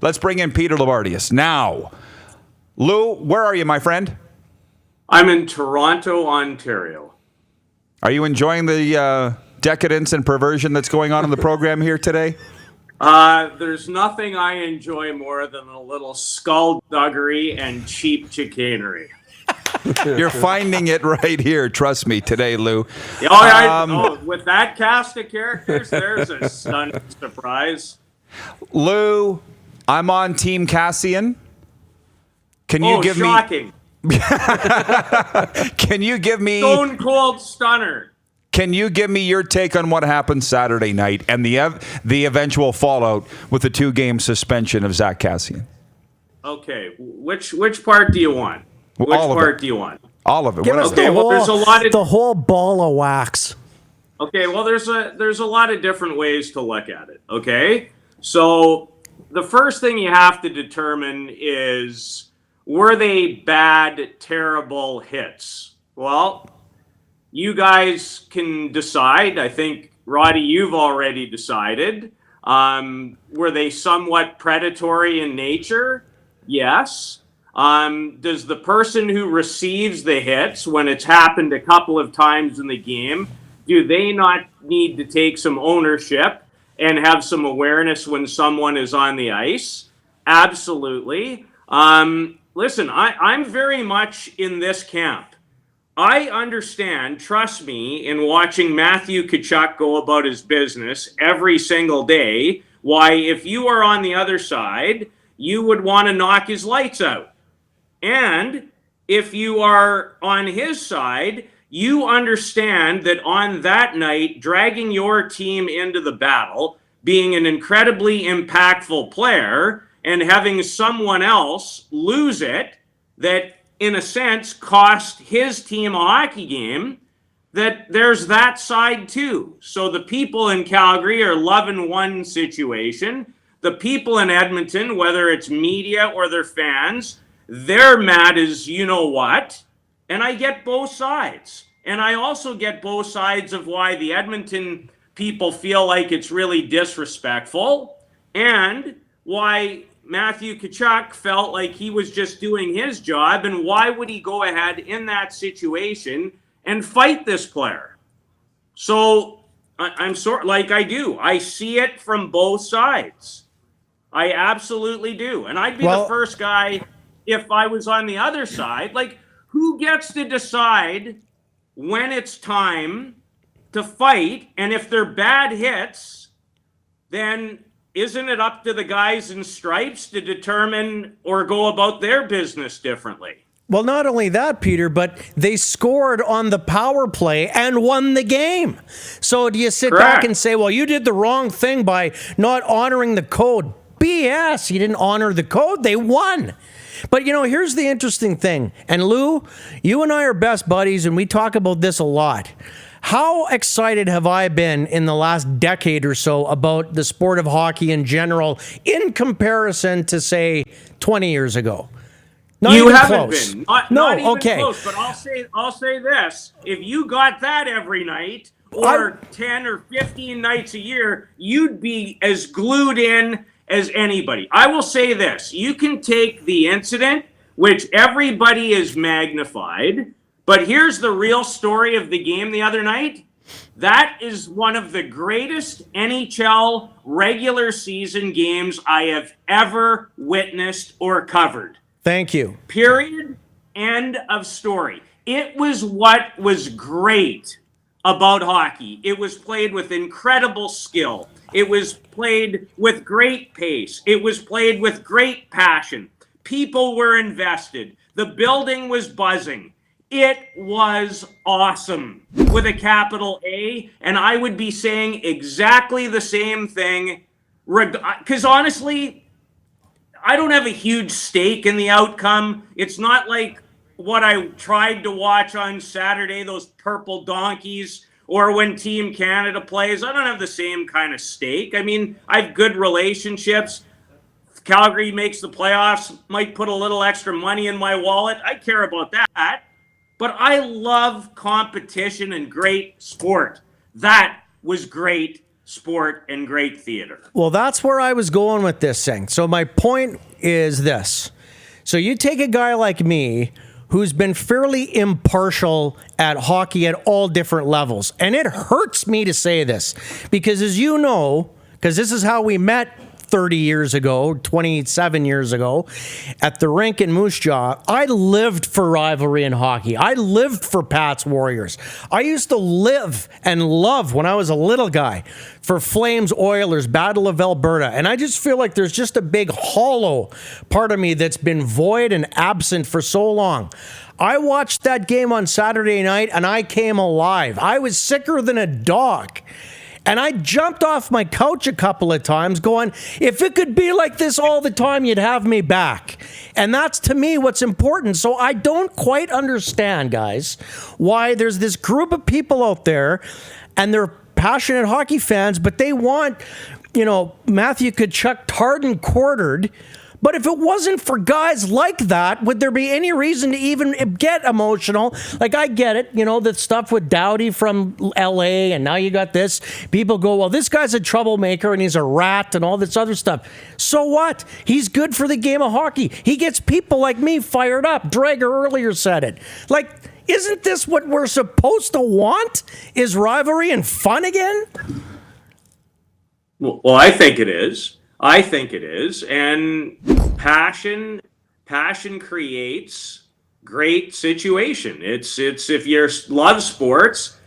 Let's bring in Peter Loubardias now. Lou, where are you, my friend? I'm in Toronto, Ontario. Are you enjoying the decadence and perversion that's going on in the program here today? There's nothing I enjoy more than a little skullduggery and cheap chicanery. You're finding it right here, trust me, today, Lou. With that cast of characters, there's a stunning surprise. Lou, I'm on Team Kassian. Can you give shocking. Can you give me Stone cold stunner? Can you give me your take on what happened Saturday night and the eventual fallout with the 2-game suspension of Zach Kassian? Okay, which part do you want? Which part do you want? All of it. Give us there's a lot of the whole ball of wax. Okay, well, there's a lot of different ways to look at it. Okay, so the first thing you have to determine is, were they bad, terrible hits? Well, you guys can decide. I think, Roddy, you've already decided. Were they somewhat predatory in nature? Yes. Does the person who receives the hits, when it's happened a couple of times in the game, do they not need to take some ownership and have some awareness when someone is on the ice? Absolutely. Listen, I'm very much in this camp. I understand, trust me, in watching Matthew Tkachuk go about his business every single day, why, if you are on the other side, you would want to knock his lights out. And if you are on his side, you understand that on that night, dragging your team into the battle, being an incredibly impactful player, and having someone else lose it, that in a sense cost his team a hockey game, that there's that side too. So the people in Calgary are loving one situation. The people in Edmonton, whether it's media or their fans, they're mad as you know what. And I get both sides. And I also get both sides of why the Edmonton people feel like it's really disrespectful, and why Matthew Tkachuk felt like he was just doing his job, and why would he go ahead in that situation and fight this player? So I'm sort like I do. I see it from both sides. I absolutely do. And I'd be the first guy if I was on the other side. Like, who gets to decide when it's time to fight? And if they're bad hits, then isn't it up to the guys in stripes to determine or go about their business differently? Well, not only that, Peter, but they scored on the power play and won the game. So do you sit back and say, well, you did the wrong thing by not honoring the code? BS. You didn't honor the code. They won. But, you know, here's the interesting thing. And Lou, you and I are best buddies, and we talk about this a lot. How excited have I been in the last decade or so about the sport of hockey in general in comparison to, say, 20 years ago? You haven't been. Not even close, but I'll say this. If you got that every night or 10 or 15 nights a year, you'd be as glued in as anybody. I will say this. You can take the incident, which everybody is magnified, but here's the real story of the game the other night. That is one of the greatest NHL regular season games I have ever witnessed or covered. Thank you. Period. End of story. It was what was great about hockey. It was played with incredible skill. It was played with great pace. It was played with great passion. People were invested. The building was buzzing. It was awesome with a capital A, and I would be saying exactly the same thing, because honestly, I don't have a huge stake in the outcome. It's not like what I tried to watch on Saturday, those purple donkeys, or when Team Canada plays. I don't have the same kind of stake. I mean, I have good relationships. If Calgary makes the playoffs, might put a little extra money in my wallet. I care about that. But I love competition and great sport. That was great sport and great theater. Well, that's where I was going with this thing. So my point is this. So you take a guy like me who's been fairly impartial at hockey at all different levels. And it hurts me to say this because, as you know, because this is how we met 30 years ago, 27 years ago, at the rink in Moose Jaw, I lived for rivalry in hockey. I lived for Pats Warriors. I used to live and love, when I was a little guy, for Flames Oilers, Battle of Alberta. And I just feel like there's just a big hollow part of me that's been void and absent for so long. I watched that game on Saturday night and I came alive. I was sicker than a dog. And I jumped off my couch a couple of times going, if it could be like this all the time, you'd have me back. And that's, to me, what's important. So I don't quite understand, guys, why there's this group of people out there and they're passionate hockey fans, but they want, Matthew Tkachuk tarred and quartered. But if it wasn't for guys like that, would there be any reason to even get emotional? Like, I get it, the stuff with Doughty from LA, and now you got this. People go, well, this guy's a troublemaker and he's a rat and all this other stuff. So what? He's good for the game of hockey. He gets people like me fired up. Drager earlier said it. Like, isn't this what we're supposed to want? Is rivalry and fun again? Well, I think it is. And passion creates great situation. It's if you love sports,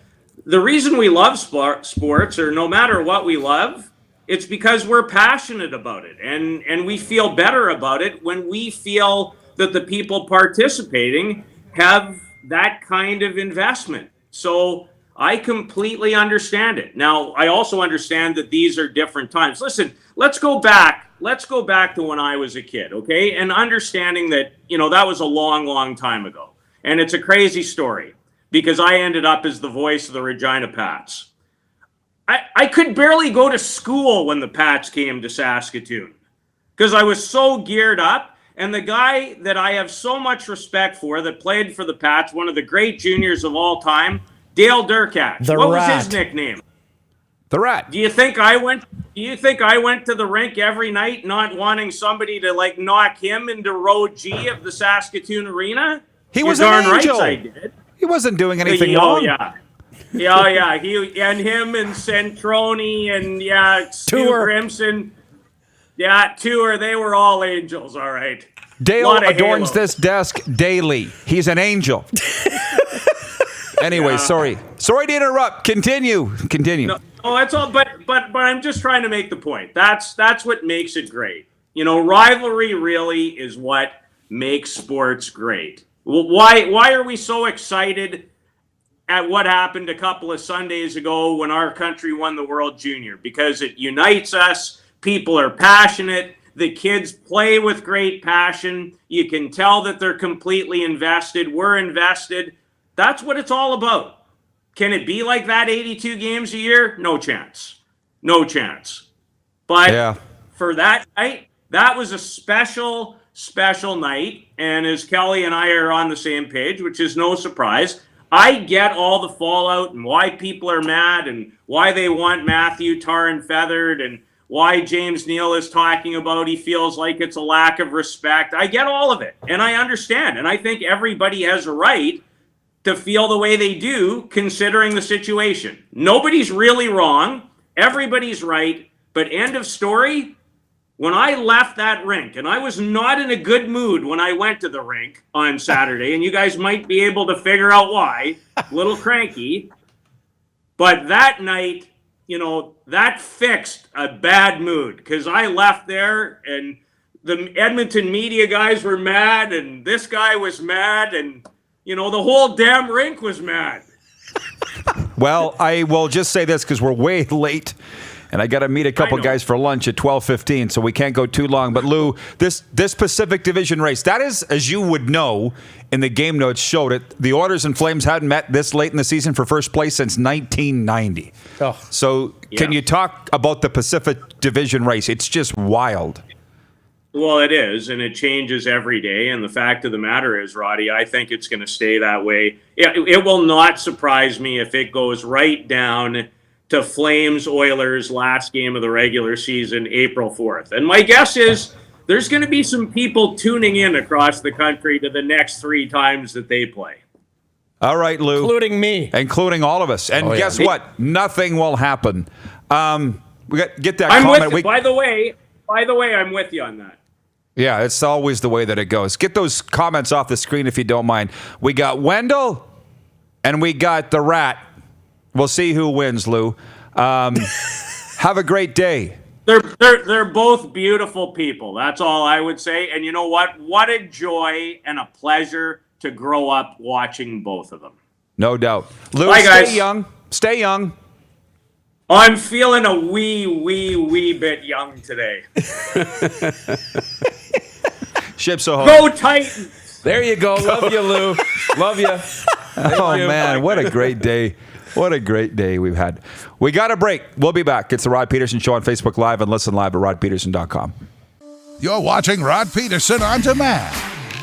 the reason we love sports, or no matter what we love, it's because we're passionate about it, and we feel better about it when we feel that the people participating have that kind of investment. So I completely understand it. Now, I also understand that these are different times. Listen, let's go back to when I was a kid, okay? And understanding that, that was a long, long time ago. And it's a crazy story because I ended up as the voice of the Regina Pats. I could barely go to school when the Pats came to Saskatoon because I was so geared up. And the guy that I have so much respect for that played for the Pats, one of the great juniors of all time, Dale Durkach. What was his nickname? The Rat. Do you think I went to the rink every night not wanting somebody to knock him into row G of the Saskatoon arena? He was an angel. Right, I did. He wasn't doing anything wrong. Yeah. He and him and Centroni and Stu Grimson. Yeah, Tour. They were all angels. All right. Dale adorns this desk daily. He's an angel. Anyway, sorry to interrupt. Continue. No, that's all. But I'm just trying to make the point. That's what makes it great. Rivalry really is what makes sports great. Why are we so excited at what happened a couple of Sundays ago when our country won the World Junior? Because it unites us. People are passionate. The kids play with great passion. You can tell that they're completely invested. We're invested. That's what it's all about. Can it be like that 82 games a year? No chance. But for that night, that was a special night. And as Kelly and I are on the same page, which is no surprise, I get all the fallout and why people are mad and why they want Matthew tar and feathered and why James Neal is talking about he feels like it's a lack of respect. I get all of it, and I understand. And I think everybody has a right to feel the way they do, considering the situation. Nobody's really wrong. Everybody's right. But end of story, when I left that rink, and I was not in a good mood when I went to the rink on Saturday, and you guys might be able to figure out why, a little cranky, but that night, that fixed a bad mood because I left there and the Edmonton media guys were mad and this guy was mad and, the whole damn rink was mad. Well, I will just say this because we're way late and I got to meet a couple guys for lunch at 12:15, so we can't go too long. But Lou, this Pacific Division race, that is, as you would know, in the game notes showed it, the Oilers and Flames hadn't met this late in the season for first place since 1990. Oh. So can you talk about the Pacific Division race? It's just wild. Well, it is, and it changes every day. And the fact of the matter is, Roddy, I think it's going to stay that way. It will not surprise me if it goes right down to Flames Oilers last game of the regular season, April 4th. And my guess is there's going to be some people tuning in across the country to the next 3 times that they play. All right, Lou. Including me. Including all of us. And guess what? Nothing will happen. We got get that I'm comment. with you. By the way, I'm with you on that. Yeah, it's always the way that it goes. Get those comments off the screen if you don't mind. We got Wendell and we got the Rat. We'll see who wins, Lou. Have a great day. They're both beautiful people. That's all I would say. And you know what? What a joy and a pleasure to grow up watching both of them. No doubt. Lou, Bye, guys. stay young. Stay young. I'm feeling a wee bit young today. Ships ahoy. Go Titans! There you go. Love you, Lou. Love you. Oh, man, what a great day. What a great day we've had. We got a break. We'll be back. It's the Rod Pedersen Show on Facebook Live and listen live at rodpedersen.com. You're watching Rod Pedersen On Demand.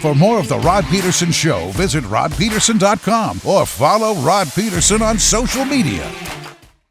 For more of The Rod Pedersen Show, visit rodpedersen.com or follow Rod Pedersen on social media.